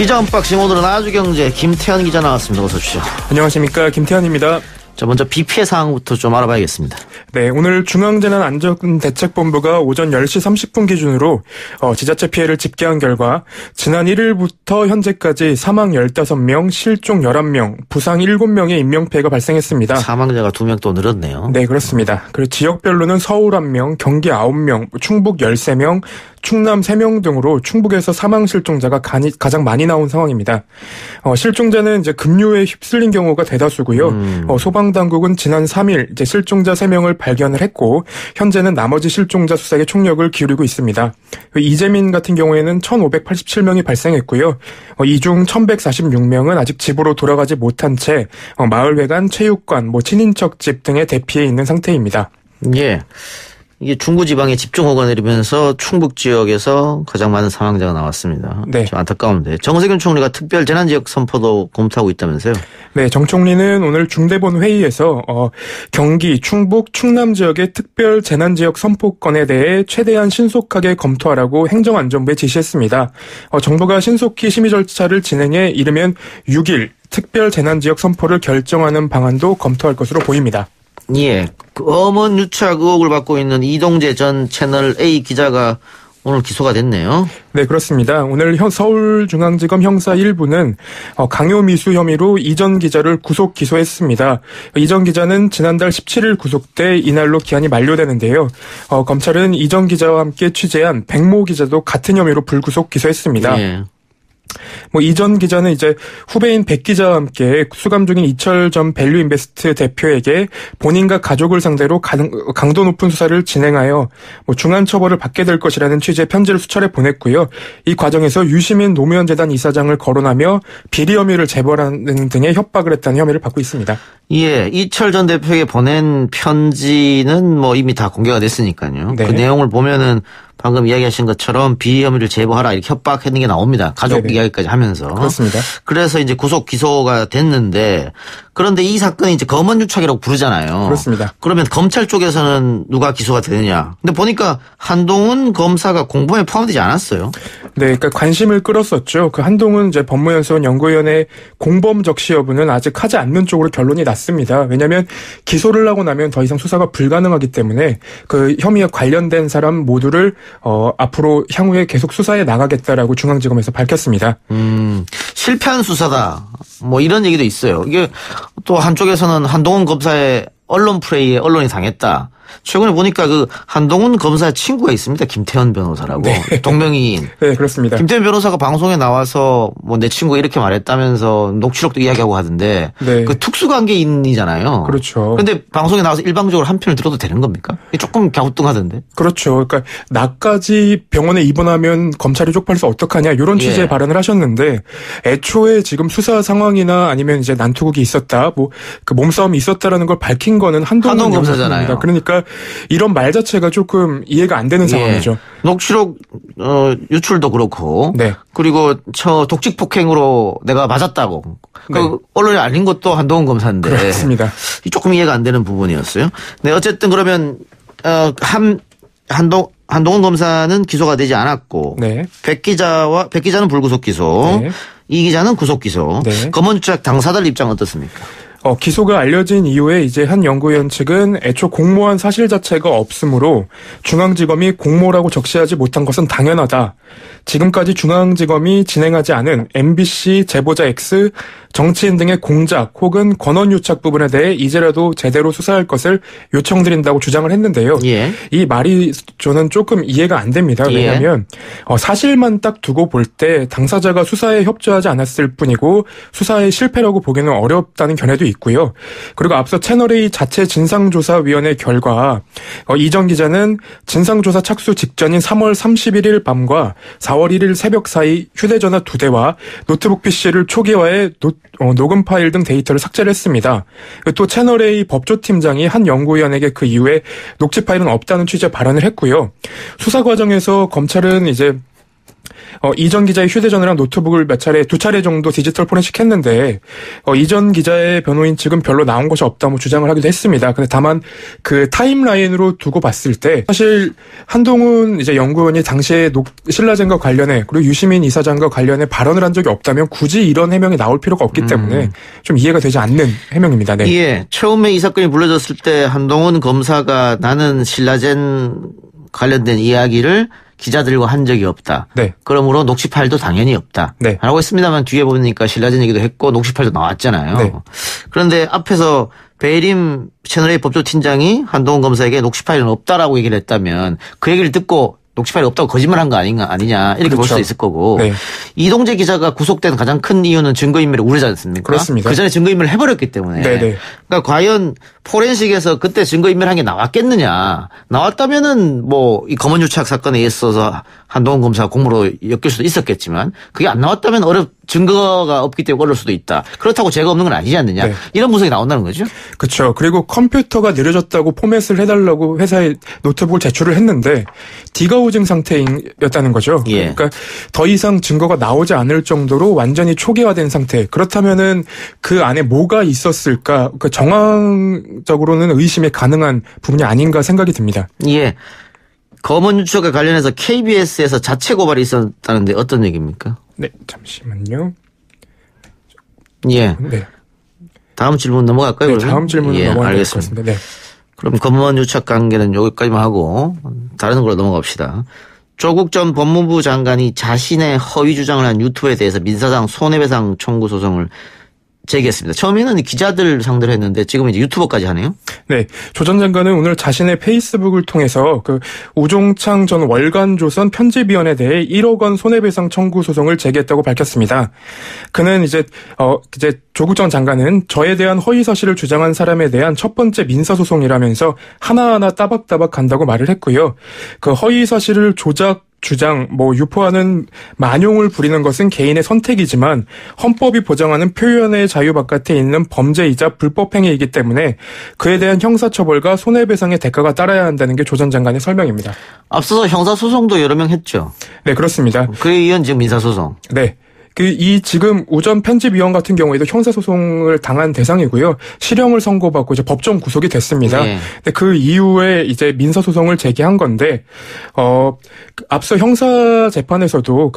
기자 언박싱, 오늘은 아주경제 김태현 기자 나왔습니다. 어서 오십시오. 안녕하십니까, 김태현입니다. 자, 먼저 비 피해 상황부터 좀 알아봐야겠습니다. 네, 오늘 중앙재난안전대책본부가 오전 10시 30분 기준으로 지자체 피해를 집계한 결과 지난 1일부터 현재까지 사망 15명, 실종 11명, 부상 7명의 인명피해가 발생했습니다. 사망자가 2명 또 늘었네요. 네, 그렇습니다. 그리고 지역별로는 서울 1명, 경기 9명, 충북 13명, 충남 3명 등으로 충북에서 사망 실종자가 가장 많이 나온 상황입니다. 실종자는 이제 급류에 휩쓸린 경우가 대다수고요. 소방당국은 지난 3일 이제 실종자 3명을 발견을 했고 현재는 나머지 실종자 수색에 총력을 기울이고 있습니다. 이재민 같은 경우에는 1,587명이 발생했고요. 이 중 1,146명은 아직 집으로 돌아가지 못한 채 마을회관, 체육관, 친인척 집 등에 대피해 있는 상태입니다. 예. 이게 중부지방에 집중호우가 내리면서 충북 지역에서 가장 많은 사망자가 나왔습니다. 네. 좀 안타까운데. 정세균 총리가 특별 재난지역 선포도 검토하고 있다면서요? 네, 정 총리는 오늘 중대본 회의에서 경기, 충북, 충남 지역의 특별 재난지역 선포건에 대해 최대한 신속하게 검토하라고 행정안전부에 지시했습니다. 정부가 신속히 심의 절차를 진행해 이르면 6일 특별 재난지역 선포를 결정하는 방안도 검토할 것으로 보입니다. 예. 그 엄원 유착 의혹을 받고 있는 이동재 전 채널 A 기자가 오늘 기소가 됐네요. 네, 그렇습니다. 오늘 서울중앙지검 형사 1부는 강요미수 혐의로 이전 기자를 구속 기소했습니다. 이전 기자는 지난달 17일 구속돼 이날로 기한이 만료되는데요. 검찰은 이전 기자와 함께 취재한 백모 기자도 같은 혐의로 불구속 기소했습니다. 예. 이전 기자는 이제 후배인 백 기자와 함께 수감 중인 이철 전 밸류인베스트 대표에게 본인과 가족을 상대로 강도 높은 수사를 진행하여 중한 처벌을 받게 될 것이라는 취지의 편지를 수차례 보냈고요. 이 과정에서 유시민 노무현재단 이사장을 거론하며 비리 혐의를 제보하는 등의 협박을 했다는 혐의를 받고 있습니다. 예, 이철 전 대표에게 보낸 편지는 이미 다 공개가 됐으니까요. 네. 그 내용을 보면은 방금 이야기하신 것처럼 비리 혐의를 제보하라 이렇게 협박했는 게 나옵니다. 가족 네네. 이야기까지 하면서. 그렇습니다. 그래서 이제 구속 기소가 됐는데 그런데 이 사건이 이제 검언 유착이라고 부르잖아요. 그렇습니다. 그러면 검찰 쪽에서는 누가 기소가 되느냐. 근데 보니까 한동훈 검사가 공범에 포함되지 않았어요. 네, 그러니까 관심을 끌었었죠. 그 한동훈 이제 법무연수원 연구위원회 공범 적시 여부는 아직 하지 않는 쪽으로 결론이 났습니다. 왜냐하면 기소를 하고 나면 더 이상 수사가 불가능하기 때문에 그 혐의와 관련된 사람 모두를 앞으로 향후에 계속 수사해 나가겠다라고 중앙지검에서 밝혔습니다. 실패한 수사다. 이런 얘기도 있어요. 이게 또 한쪽에서는 한동훈 검사의 언론 플레이에 언론이 당했다. 최근에 보니까 그 한동훈 검사의 친구가 있습니다. 김태현 변호사라고. 네. 동명이인. 네, 그렇습니다. 김태현 변호사가 방송에 나와서 내 친구가 이렇게 말했다면서 녹취록도 이야기하고 하던데 네. 그 특수관계인이잖아요. 그렇죠. 그런데 방송에 나와서 일방적으로 한 편을 들어도 되는 겁니까? 조금 갸우뚱하던데. 그렇죠. 그러니까 나까지 병원에 입원하면 검찰이 쪽팔려서 어떡하냐 이런 취지의 발언을 하셨는데 애초에 지금 수사 상황이나 아니면 이제 난투극이 있었다, 그 몸싸움이 있었다라는 걸 밝힌 거는 한동훈 검사잖아요. 그러니까 이런 말 자체가 조금 이해가 안 되는 상황이죠. 녹취록 유출도 그렇고, 네. 그리고 독직 폭행으로 내가 맞았다고. 네. 그 언론에 알린 것도 한동훈 검사인데. 그렇습니다. 조금 이해가 안 되는 부분이었어요. 네, 어쨌든 그러면 한동훈 검사는 기소가 되지 않았고, 네. 백 기자는 불구속 기소, 네. 이 기자는 구속 기소. 네. 검언 유착 당사자들 입장 어떻습니까? 기소가 알려진 이후에 이제 한 연구위원 측은 애초 공모한 사실 자체가 없으므로 중앙지검이 공모라고 적시하지 못한 것은 당연하다. 지금까지 중앙지검이 진행하지 않은 MBC, 제보자 X, 정치인 등의 공작 혹은 권한유착 부분에 대해 이제라도 제대로 수사할 것을 요청드린다고 주장을 했는데요. 예. 이 말이 저는 조금 이해가 안 됩니다. 왜냐하면 사실만 딱 두고 볼 때 당사자가 수사에 협조하지 않았을 뿐이고 수사의 실패라고 보기는 어렵다는 견해도 있고요. 그리고 앞서 채널A 자체 진상조사위원회 결과 이전 기자는 진상조사 착수 직전인 3월 31일 밤과 4월 1일 새벽 사이 휴대전화 2대와 노트북 PC를 초기화해 녹음 파일 등 데이터를 삭제를 했습니다. 또 채널A 법조팀장이 한 연구위원에게 그 이후에 녹취 파일은 없다는 취지의 발언을 했고요. 수사 과정에서 검찰은 이제 이전 기자의 휴대전화랑 노트북을 두 차례 정도 디지털 포렌식했는데 이전 기자의 변호인 측은 별로 나온 것이 없다고 주장을 하기도 했습니다. 근데 다만 그 타임라인으로 두고 봤을 때 사실 한동훈 이제 연구원이 당시에 신라젠과 관련해 그리고 유시민 이사장과 관련해 발언을 한 적이 없다면 굳이 이런 해명이 나올 필요가 없기 때문에 좀 이해가 되지 않는 해명입니다. 네. 예, 처음에 이 사건이 불려졌을 때 한동훈 검사가 나는 신라젠 관련된 이야기를 기자들과 한 적이 없다. 네. 그러므로 녹취 파일도 당연히 없다. 네. 라고 했습니다만 뒤에 보니까 신라젠 얘기도 했고 녹취 파일도 나왔잖아요. 네. 그런데 앞에서 배혜림 채널A 법조팀장이 한동훈 검사에게 녹취 파일은 없다라고 얘기를 했다면 그 얘기를 듣고 녹취 파일이 없다고 거짓말한 거 아니냐 이렇게 그렇죠. 볼 수도 있을 거고 네. 이동재 기자가 구속된 가장 큰 이유는 증거인멸의 우려지 않습니까? 그렇습니다. 그 전에 증거인멸을 해버렸기 때문에. 네네. 그러니까 과연 포렌식에서 그때 증거인멸한 게 나왔겠느냐. 나왔다면은 뭐 이 검언유착 사건에 있어서 한동훈 검사가 공모로 엮일 수도 있었겠지만 그게 안 나왔다면 증거가 없기 때문에 어려울 수도 있다. 그렇다고 죄가 없는 건 아니지 않느냐. 네. 이런 분석이 나온다는 거죠. 그렇죠. 그리고 컴퓨터가 느려졌다고 포맷을 해달라고 회사에 노트북을 제출을 했는데 디거우징 상태였다는 거죠. 예. 그러니까 더 이상 증거가 나오지 않을 정도로 완전히 초기화된 상태. 그렇다면은 그 안에 뭐가 있었을까? 그 정황적으로는 의심이 가능한 부분이 아닌가 생각이 듭니다. 예. 검언 유착과 관련해서 KBS에서 자체 고발이 있었다는데 어떤 얘기입니까? 네, 잠시만요. 예. 네. 다음 질문 넘어갈까요? 네, 그러면? 다음 질문으로 예, 넘어갈 것 알겠습니다. 같습니다. 네. 그럼 검언 유착 관계는 여기까지만 하고 다른 걸로 넘어갑시다. 조국 전 법무부 장관이 자신의 허위 주장을 한 유튜브에 대해서 민사상 손해배상 청구 소송을 제기했습니다. 처음에는 기자들 상대로 했는데 지금 이제 유튜버까지 하네요. 네. 조 전 장관은 오늘 자신의 페이스북을 통해서 그 우종창 전 월간조선 편집위원에 대해 1억 원 손해배상 청구 소송을 제기했다고 밝혔습니다. 그는 이제 조국 전 장관은 저에 대한 허위 사실을 주장한 사람에 대한 첫 번째 민사소송이라면서 하나하나 따박따박 간다고 말을 했고요. 그 허위 사실을 주장, 유포하는 만용을 부리는 것은 개인의 선택이지만 헌법이 보장하는 표현의 자유 바깥에 있는 범죄이자 불법 행위이기 때문에 그에 대한 형사처벌과 손해배상의 대가가 따라야 한다는 게 조 전 장관의 설명입니다. 앞서서 형사소송도 여러 명 했죠. 네, 그렇습니다. 그에 이은 지금 민사소송. 네. 지금 우전 편집위원 같은 경우에도 형사소송을 당한 대상이고요. 실형을 선고받고 이제 법정 구속이 됐습니다. 네. 근데 그 이후에 이제 민사소송을 제기한 건데, 앞서 형사재판에서도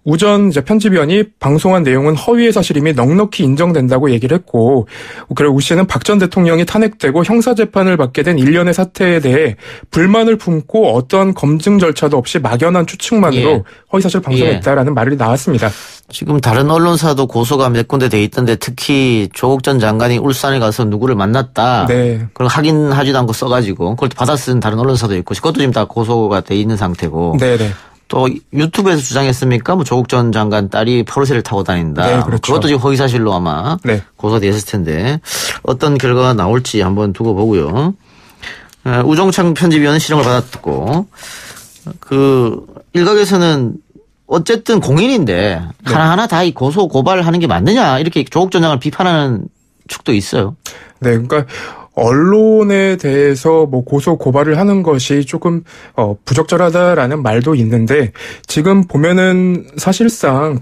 우전 이제 편집위원이 방송한 내용은 허위의 사실임이 넉넉히 인정된다고 얘기를 했고, 그리고 우 씨는 박 전 대통령이 탄핵되고 형사재판을 받게 된 일련의 사태에 대해 불만을 품고 어떠한 검증 절차도 없이 막연한 추측만으로 예. 허위사실 방송했다라는 말이 나왔습니다. 지금 다른 언론사도 고소가 몇 군데 돼 있던데 특히 조국 전 장관이 울산에 가서 누구를 만났다. 네. 그럼 확인하지도 않고 써가지고 그걸 받아 쓴 다른 언론사도 있고 그것도 지금 다 고소가 돼 있는 상태고. 네네. 또 유튜브에서 주장했습니까? 조국 전 장관 딸이 포르쉐를 타고 다닌다. 네, 그렇죠. 그것도 지금 허위사실로 아마 네. 고소가 됐을 텐데 어떤 결과가 나올지 한번 두고 보고요. 우종창 편집위원은 실형을 받았고 일각에서는 어쨌든 공인인데 네. 하나하나 다 이 고소 고발하는 게 맞느냐 이렇게 조국 전 장관을 비판하는 축도 있어요. 네, 그러니까 언론에 대해서 고소 고발을 하는 것이 조금 부적절하다라는 말도 있는데 지금 보면은 사실상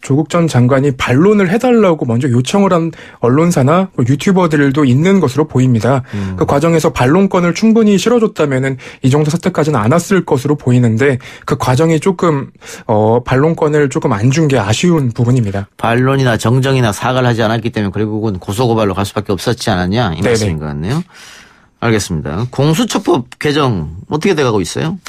조국 전 장관이 반론을 해달라고 먼저 요청을 한 언론사나 유튜버들도 있는 것으로 보입니다. 그 과정에서 반론권을 충분히 실어줬다면은 이 정도 사태까지는 안 왔을 것으로 보이는데 그 과정이 조금 반론권을 조금 안 준 게 아쉬운 부분입니다. 반론이나 정정이나 사과를 하지 않았기 때문에 결국은 고소 고발로 갈 수밖에 없었지 않았냐 이 말씀인 것 같네요. 알겠습니다. 공수처법 개정 어떻게 돼가고 있어요?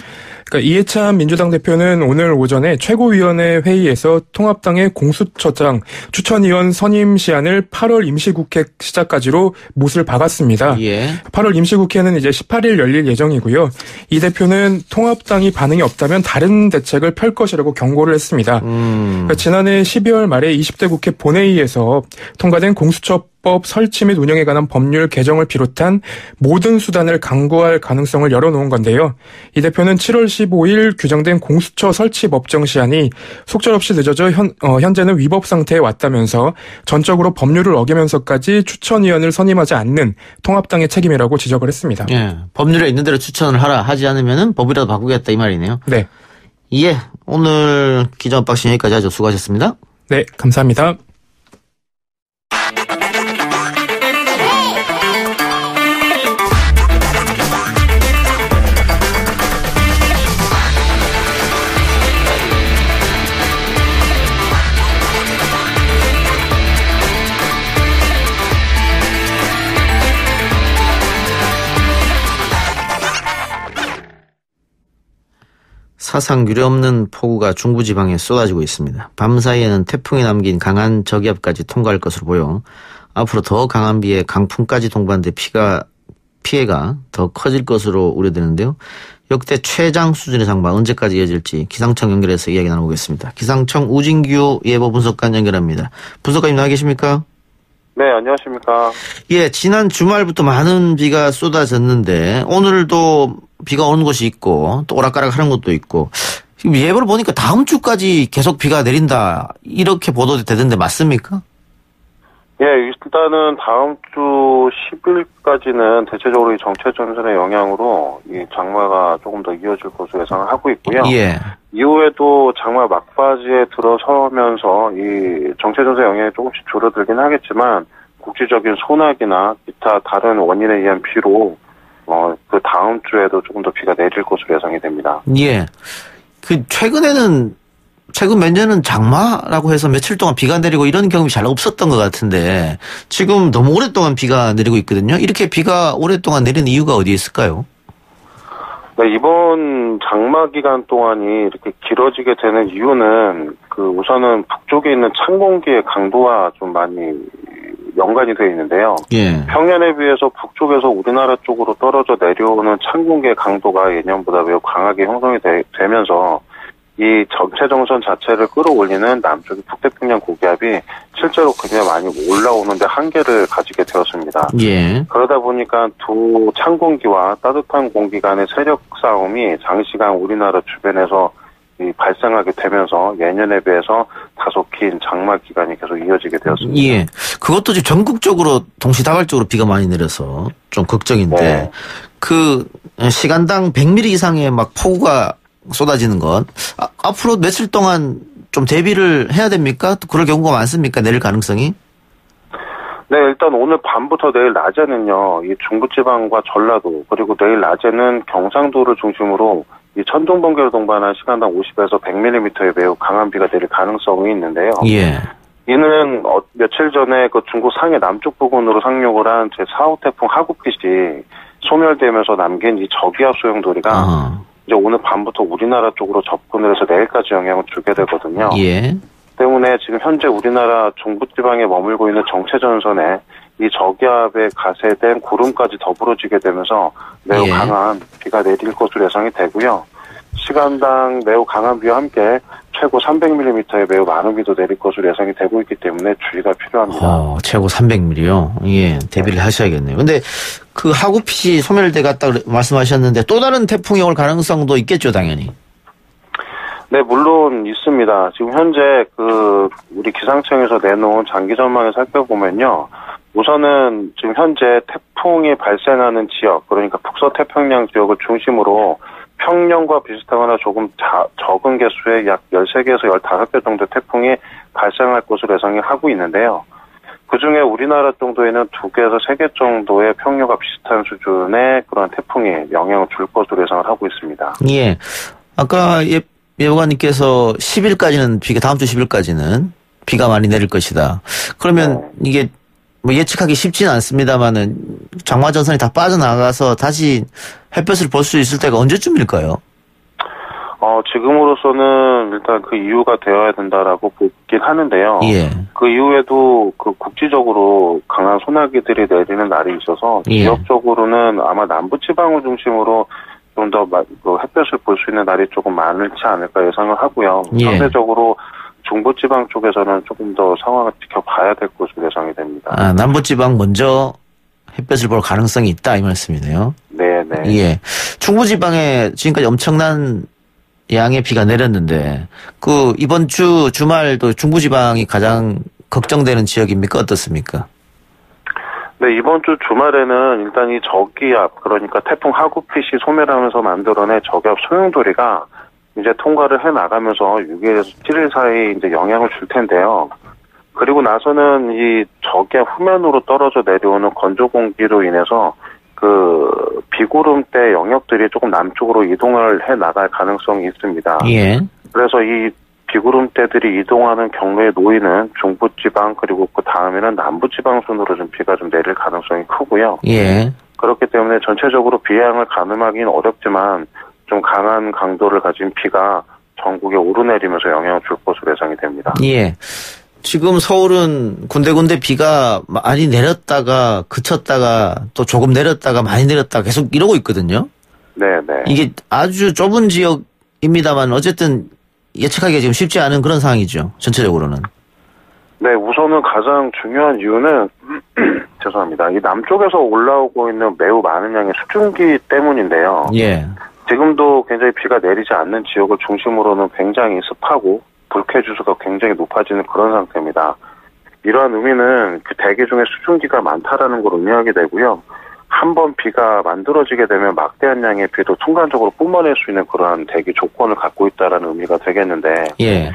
그러니까 이해찬 민주당 대표는 오늘 오전에 최고위원회 회의에서 통합당의 공수처장 추천위원 선임 시한을 8월 임시국회 시작까지로 못을 박았습니다. 예. 8월 임시국회는 이제 18일 열릴 예정이고요. 이 대표는 통합당이 반응이 없다면 다른 대책을 펼 것이라고 경고를 했습니다. 그러니까 지난해 12월 말에 20대 국회 본회의에서 통과된 공수처법 설치 및 운영에 관한 법률 개정을 비롯한 모든 수단을 강구할 가능성을 열어놓은 건데요. 이 대표는 7월 15일 규정된 공수처 설치 법정 시한이 속절없이 늦어져 현재는 위법 상태에 왔다면서 전적으로 법률을 어기면서까지 추천위원을 선임하지 않는 통합당의 책임이라고 지적을 했습니다. 예. 법률에 있는 대로 추천을 하라 하지 않으면은 법이라도 바꾸겠다 이 말이네요. 네. 예, 오늘 기자 언박싱 여기까지 하죠. 수고하셨습니다. 네, 감사합니다. 사상 유례없는 폭우가 중부지방에 쏟아지고 있습니다. 밤사이에는 태풍이 남긴 강한 저기압까지 통과할 것으로 보여 앞으로 더 강한 비에 강풍까지 동반돼 피해가 더 커질 것으로 우려되는데요. 역대 최장 수준의 장마 언제까지 이어질지 기상청 연결해서 이야기 나눠보겠습니다. 기상청 우진규 예보분석관 연결합니다. 분석관님 나와 계십니까? 네, 안녕하십니까. 예, 지난 주말부터 많은 비가 쏟아졌는데 오늘도 비가 오는 곳이 있고 또 오락가락 하는 곳도 있고 지금 예보를 보니까 다음 주까지 계속 비가 내린다 이렇게 보도되던데 맞습니까? 예, 일단은 다음 주 10일까지는 대체적으로 이 정체 전선의 영향으로 이 장마가 조금 더 이어질 것으로 예상을 하고 있고요. 예. 이후에도 장마 막바지에 들어서면서 이 정체 전선 영향이 조금씩 줄어들긴 하겠지만 국지적인 소나기나 기타 다른 원인에 의한 비로 그 다음 주에도 조금 더 비가 내릴 것으로 예상이 됩니다. 예. 최근 몇 년은 장마라고 해서 며칠 동안 비가 내리고 이런 경험이 잘 없었던 것 같은데 지금 너무 오랫동안 비가 내리고 있거든요. 이렇게 비가 오랫동안 내리는 이유가 어디에 있을까요? 네, 이번 장마 기간 동안이 이렇게 길어지게 되는 이유는 우선은 북쪽에 있는 찬 공기의 강도와 좀 많이 연관이 되어 있는데요. 예. 평년에 비해서 북쪽에서 우리나라 쪽으로 떨어져 내려오는 찬 공기의 강도가 예년보다 매우 강하게 형성이 되면서 이 전체 정선 자체를 끌어올리는 남쪽의 북태평양 고기압이 실제로 굉장히 많이 올라오는데 한계를 가지게 되었습니다. 예. 그러다 보니까 두 찬 공기와 따뜻한 공기 간의 세력 싸움이 장시간 우리나라 주변에서 발생하게 되면서 예년에 비해서 다소 긴 장마 기간이 계속 이어지게 되었습니다. 예. 그것도 지금 전국적으로 동시다발적으로 비가 많이 내려서 좀 걱정인데 네. 시간당 100mm 이상의 막 폭우가 쏟아지는 것 앞으로 며칠 동안 좀 대비를 해야 됩니까? 또 그럴 경우가 많습니까? 내릴 가능성이? 네, 일단 오늘 밤부터 내일 낮에는요, 이 중부지방과 전라도, 그리고 내일 낮에는 경상도를 중심으로 이 천둥 번개를 동반한 시간당 50에서 100mm의 매우 강한 비가 내릴 가능성이 있는데요. 예. 이는 며칠 전에 중국 상해 남쪽 부근으로 상륙을 한 제4호 태풍 하구핏이 소멸되면서 남긴 이 저기압 소용돌이가 이제 오늘 밤부터 우리나라 쪽으로 접근을 해서 내일까지 영향을 주게 되거든요. 예. 때문에 지금 현재 우리나라 중부지방에 머물고 있는 정체전선에 이 저기압에 가세된 구름까지 더불어지게 되면서 매우 예. 강한 비가 내릴 것으로 예상이 되고요. 시간당 매우 강한 비와 함께 최고 300mm의 매우 많은 비도 내릴 것으로 예상이 되고 있기 때문에 주의가 필요합니다. 최고 300mm요? 예, 대비를 하셔야겠네요. 근데 하구핏이 소멸돼 갔다 말씀하셨는데 또 다른 태풍이 올 가능성도 있겠죠, 당연히. 네, 물론 있습니다. 지금 현재 우리 기상청에서 내놓은 장기 전망을 살펴보면요. 우선은 지금 현재 태풍이 발생하는 지역, 그러니까 북서태평양 지역을 중심으로 평년과 비슷하거나 조금 적은 개수의 약 13개에서 15개 정도의 태풍이 발생할 것으로 예상을 하고 있는데요. 그중에 우리나라 정도에는 2개에서 3개 정도의 평년과 비슷한 수준의 그런 태풍이 영향을 줄 것으로 예상을 하고 있습니다. 예. 아까 예보관님께서 10일까지는 다음 주 10일까지는 비가 많이 내릴 것이다. 그러면 이게 예측하기 쉽지는 않습니다만은 장마 전선이 다 빠져나가서 다시 햇볕을 볼 수 있을 때가 언제쯤일까요? 지금으로서는 일단 그 이유가 되어야 된다라고 보긴 하는데요. 예. 그 이후에도 국지적으로 강한 소나기들이 내리는 날이 있어서 예. 지역적으로는 아마 남부지방을 중심으로 좀 더 햇볕을 볼 수 있는 날이 조금 많지 않을까 예상을 하고요. 예. 상대적으로 중부지방 쪽에서는 조금 더 상황을 지켜봐야 될 것으로 예상이 됩니다. 남부지방 먼저 햇볕을 볼 가능성이 있다 이 말씀이네요. 네네. 예. 중부지방에 지금까지 엄청난 양의 비가 내렸는데 이번 주말도 중부지방이 가장 걱정되는 지역입니까? 어떻습니까? 네, 이번 주 주말에는 일단 이 저기압, 그러니까 태풍 하구핏이 소멸하면서 만들어낸 저기압 소용돌이가 이제 통과를 해 나가면서 6일에서 7일 사이 이제 영향을 줄 텐데요. 그리고 나서는 이 적의 후면으로 떨어져 내려오는 건조 공기로 인해서 그 비구름대 영역들이 조금 남쪽으로 이동을 해 나갈 가능성이 있습니다. 예. 그래서 이 비구름대들이 이동하는 경로에 놓이는 중부지방 그리고 그 다음에는 남부지방 순으로 좀 비가 좀 내릴 가능성이 크고요. 예. 그렇기 때문에 전체적으로 비 양을 가늠하기는 어렵지만 좀 강한 강도를 가진 비가 전국에 오르내리면서 영향을 줄 것으로 예상이 됩니다. 예. 지금 서울은 군데군데 비가 많이 내렸다가 그쳤다가 또 조금 내렸다가 많이 내렸다가 계속 이러고 있거든요. 네네. 이게 아주 좁은 지역입니다만 어쨌든 예측하기가 지금 쉽지 않은 그런 상황이죠. 전체적으로는. 네, 우선은 가장 중요한 이유는 죄송합니다. 이 남쪽에서 올라오고 있는 매우 많은 양의 수증기 때문인데요. 예. 지금도 굉장히 비가 내리지 않는 지역을 중심으로는 굉장히 습하고 불쾌 지수가 굉장히 높아지는 그런 상태입니다. 이러한 의미는 그 대기 중에 수증기가 많다라는 걸 의미하게 되고요. 한번 비가 만들어지게 되면 막대한 양의 비도 순간적으로 뿜어낼 수 있는 그러한 대기 조건을 갖고 있다라는 의미가 되겠는데, 예.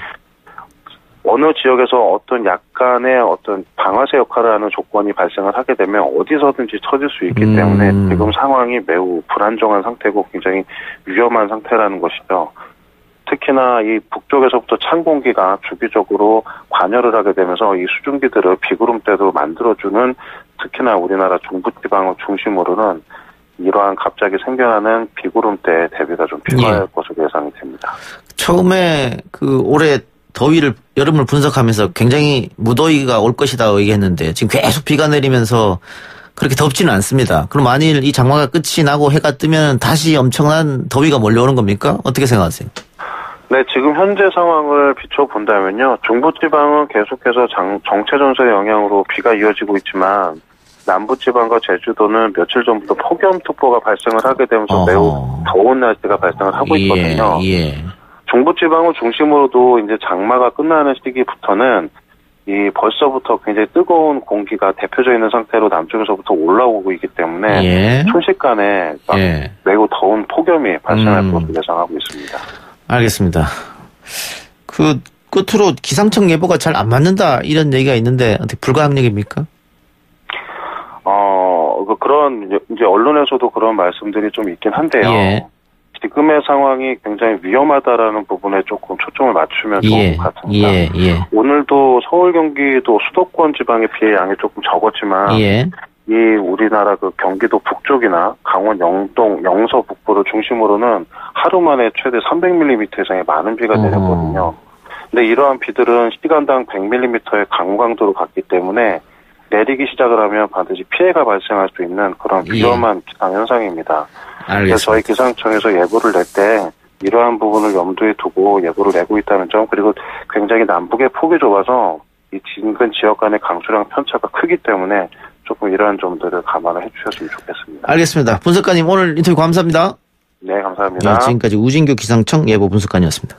어느 지역에서 어떤 약간의 어떤 방아쇠 역할을 하는 조건이 발생을 하게 되면 어디서든지 터질 수 있기 때문에 지금 상황이 매우 불안정한 상태고 굉장히 위험한 상태라는 것이죠. 특히나 이 북쪽에서부터 찬 공기가 주기적으로 관여를 하게 되면서 이 수증기들을 비구름대도 만들어주는 특히나 우리나라 중부지방을 중심으로는 이러한 갑자기 생겨나는 비구름대 대비가 좀 필요할 것으로 예상이 됩니다. 처음에 그 올해 여름을 분석하면서 굉장히 무더위가 올 것이다 얘기했는데 지금 계속 비가 내리면서 그렇게 덥지는 않습니다. 그럼 만일 이 장마가 끝이 나고 해가 뜨면 다시 엄청난 더위가 몰려오는 겁니까? 어떻게 생각하세요? 네, 지금 현재 상황을 비춰본다면요. 중부지방은 계속해서 정체전선의 영향으로 비가 이어지고 있지만 남부지방과 제주도는 며칠 전부터 폭염특보가 발생을 하게 되면서 매우 더운 날씨가 발생을 하고 있거든요. 예. 중부지방을 중심으로도 이제 장마가 끝나는 시기부터는 벌써부터 굉장히 뜨거운 공기가 대표져 있는 상태로 남쪽에서부터 올라오고 있기 때문에 순식간에 매우 더운 폭염이 발생할 것으로 예상하고 있습니다. 알겠습니다. 그 끝으로 기상청 예보가 잘 안 맞는다 이런 얘기가 있는데 어떻게 불가항력입니까? 그런 이제 언론에서도 그런 말씀들이 좀 있긴 한데요. 지금의 상황이 굉장히 위험하다라는 부분에 조금 초점을 맞추면 좋을 것 같습니다. 오늘도 서울, 경기도 수도권 지방의 비의 양이 조금 적었지만 이 우리나라 그 경기도 북쪽이나 강원 영동, 영서 북부를 중심으로는 하루 만에 최대 300mm 이상의 많은 비가 내렸거든요. 근데 이러한 비들은 시간당 100mm의 강강도를 갖기 때문에 내리기 시작을 하면 반드시 피해가 발생할 수 있는 그런 위험한 기상 현상입니다. 그래서 저희 기상청에서 예보를 낼 때 이러한 부분을 염두에 두고 예보를 내고 있다는 점, 그리고 굉장히 남북의 폭이 좁아서 이 인근 지역 간의 강수량 편차가 크기 때문에 조금 이러한 점들을 감안을 해주셨으면 좋겠습니다. 알겠습니다. 분석가님 오늘 인터뷰 감사합니다. 네, 감사합니다. 지금까지 우진규 기상청 예보 분석관이었습니다.